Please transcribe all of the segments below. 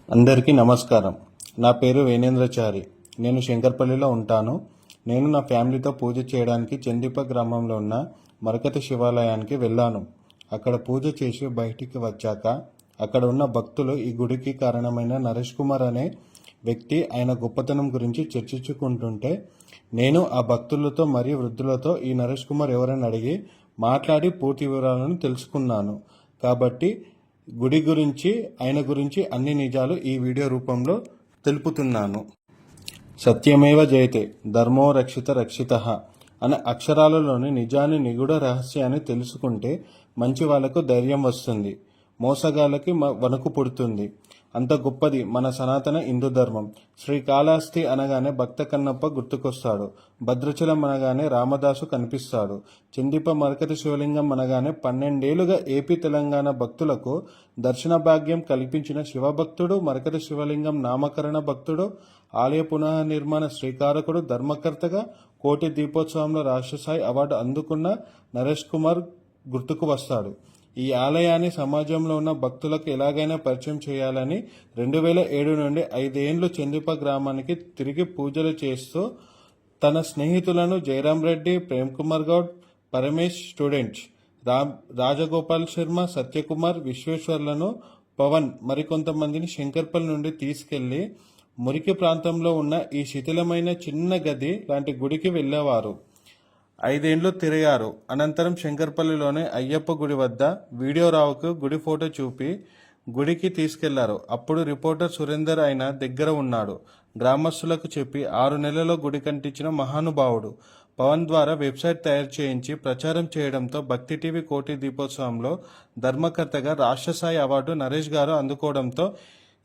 అందరికీ నమస్కారం. నా పేరు వేణేంద్రచారి. నేను శంకర్పల్లిలో ఉంటాను. నేను నా ఫ్యామిలీతో పూజ చేయడానికి చందీప గ్రామంలో ఉన్న మరకత శివాలయానికి వెళ్ళాను. అక్కడ పూజ చేసి బయటికి వచ్చాక అక్కడ ఉన్న భక్తులు ఈ గుడికి కారణమైన నరేష్ కుమార్ అనే వ్యక్తి ఆయన గొప్పతనం గురించి చర్చించుకుంటుంటే నేను ఆ భక్తులతో మరియు వృద్ధులతో ఈ నరేష్ కుమార్ ఎవరని అడిగి మాట్లాడి పూర్తి వివరాలను తెలుసుకున్నాను. కాబట్టి గుడి గురించి ఆయన గురించి అన్ని నిజాలు ఈ వీడియో రూపంలో తెలుపుతున్నాను. సత్యమేవ జయతే ధర్మో రక్షిత రక్షితః అనే అక్షరాలలోని నిజాన్ని నిగూఢ రహస్యాన్ని తెలుసుకుంటే మంచి వాళ్లకు ధైర్యం వస్తుంది, మోసగాళ్ళకి వణుకు పుడుతుంది. అంత గొప్పది మన సనాతన హిందూ ధర్మం. శ్రీకాళహస్తి అనగానే భక్త కన్నప్ప గుర్తుకొస్తాడు. భద్రాచలం అనగానే రామదాసు కనిపిస్తాడు. చందీప మరకత శివలింగం అనగానే 12 ఏళ్లుగా ఏపీ తెలంగాణ భక్తులకు దర్శన భాగ్యం కల్పించిన శివభక్తుడు, మరకత శివలింగం నామకరణ భక్తుడు, ఆలయ పునఃనిర్మాణ శ్రీకారకుడు, ధర్మకర్తగా కోటి దీపోత్సవంలో రాష్ట్రస్థాయి అవార్డు అందుకున్న నరేష్ కుమార్ గుర్తుకు వస్తాడు. ఈ ఆలయాన్ని సమాజంలో ఉన్న భక్తులకు ఎలాగైనా పరిచయం చేయాలని 2007 నుండి 5 ఏళ్లు చందీప గ్రామానికి తిరిగి పూజలు చేస్తూ తన స్నేహితులను జయరాం రెడ్డి, ప్రేమ్ కుమార్ గౌడ్, పరమేష్ స్టూడెంట్స్, రాజగోపాల్ శర్మ, సత్యకుమార్, విశ్వేశ్వర్లను, పవన్ మరికొంతమందిని శంకర్పల్లి నుండి తీసుకెళ్లి మురికి ప్రాంతంలో ఉన్న ఈ శిథిలమైన చిన్న గది లాంటి గుడికి వెళ్లేవారు. 5 ఏళ్లు తిరిగారు. అనంతరం శంకర్పల్లిలోని అయ్యప్ప గుడి వద్ద వీడియోరావుకు గుడి ఫోటో చూపి గుడికి తీసుకెళ్లారు. అప్పుడు రిపోర్టర్ సురేందర్ ఆయన దగ్గర ఉన్నాడు. గ్రామస్తులకు చెప్పి 6 నెలల్లో గుడి కంటించిన మహానుభావుడు. పవన్ ద్వారా వెబ్సైట్ తయారు చేయించి ప్రచారం చేయడంతో భక్తి టీవీ కోటి దీపోత్సవంలో ధర్మకర్తగా రాష్ట్రస్థాయి అవార్డు నరేష్ గారు అందుకోవడంతో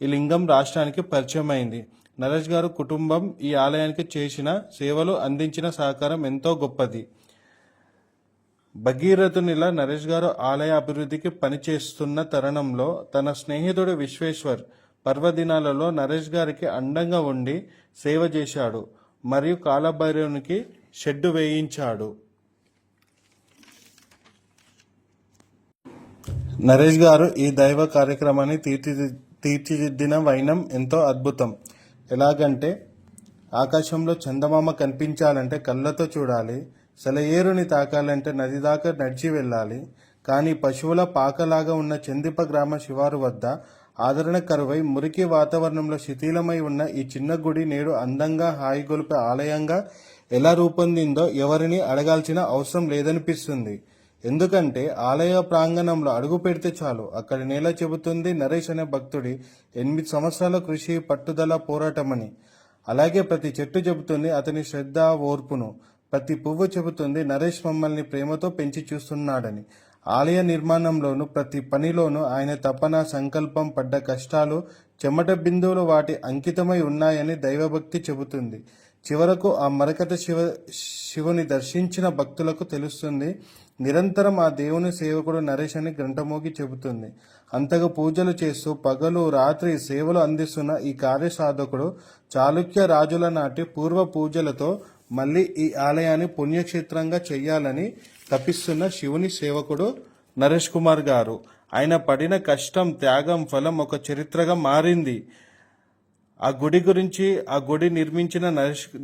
ఈ లింగం రాష్ట్రానికి పరిచయం అయింది. నరేష్ గారు కుటుంబం ఈ ఆలయానికి చేసిన సేవలు, అందించిన సహకారం ఎంతో గొప్పది. భగీరథునిలా నరేష్ గారు ఆలయ అభివృద్ధికి పనిచేస్తున్న తరుణంలో తన స్నేహితుడు విశ్వేశ్వర్ పర్వదినాలలో నరేష్ గారికి అండంగా ఉండి సేవ చేశాడు మరియు కాలభైరవునికి షెడ్డు వేయించాడు. నరేష్ గారు ఈ దైవ కార్యక్రమాన్ని తీర్చిదిద్దిన వైనం ఎంతో అద్భుతం. ఎలాగంటే ఆకాశంలో చందమామ కనిపించాలంటే కళ్ళతో చూడాలి, సెలయేరుని తాకాలంటే నది దాకా నడిచి వెళ్ళాలి. కానీ పశువుల పాకలాగా ఉన్న చందీప గ్రామ శివారు వద్ద ఆదరణ కరువై మురికి వాతావరణంలో శిథిలమై ఉన్న ఈ చిన్న గుడి నేడు అందంగా హాయిగొలిపే ఆలయంగా ఎలా రూపొందిందో ఎవరిని అడగాల్సిన అవసరం లేదనిపిస్తుంది. ఎందుకంటే ఆలయ ప్రాంగణంలో అడుగు పెడితే చాలు అక్కడి నేల చెబుతుంది నరేష్ అనే భక్తుడి 8 సంవత్సరాల కృషి, పట్టుదల, పోరాటమని. అలాగే ప్రతి చెట్టు చెబుతుంది అతని శ్రద్ధ, ఓర్పును. ప్రతి పువ్వు చెబుతుంది నరేష్ మమ్మల్ని ప్రేమతో పెంచి చూస్తున్నాడని. ఆలయ నిర్మాణంలోనూ ప్రతి పనిలోనూ ఆయన తపన, సంకల్పం, పడ్డ కష్టాలు, చెమట బిందువులు వాటి అంకితమై ఉన్నాయని దైవభక్తి చెబుతుంది. చివరకు ఆ మరకత శివుని దర్శించిన భక్తులకు తెలుస్తుంది నిరంతరం ఆ దేవుని సేవకుడు నరేష్ అని గంటమోగి చెబుతుంది. అంతగా పూజలు చేస్తూ పగలు రాత్రి సేవలు అందిస్తున్న ఈ కార్యసాధకుడు చాళుక్య రాజుల నాటి పూర్వ పూజలతో మళ్ళీ ఈ ఆలయాన్ని పుణ్యక్షేత్రంగా చెయ్యాలని తపిస్తున్న శివుని సేవకుడు నరేష్ కుమార్ గారు. ఆయన పడిన కష్టం, త్యాగం ఫలం ఒక చరిత్రగా మారింది. ఆ గుడి నిర్మించిన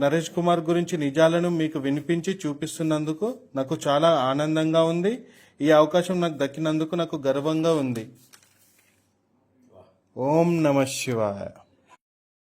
నరేష్ కుమార్ గురించి నిజాలను మీకు వినిపించి చూపిస్తున్నందుకు నాకు చాలా ఆనందంగా ఉంది. ఈ అవకాశం నాకు దక్కినందుకు నాకు గర్వంగా ఉంది. ఓం నమః శివాయ.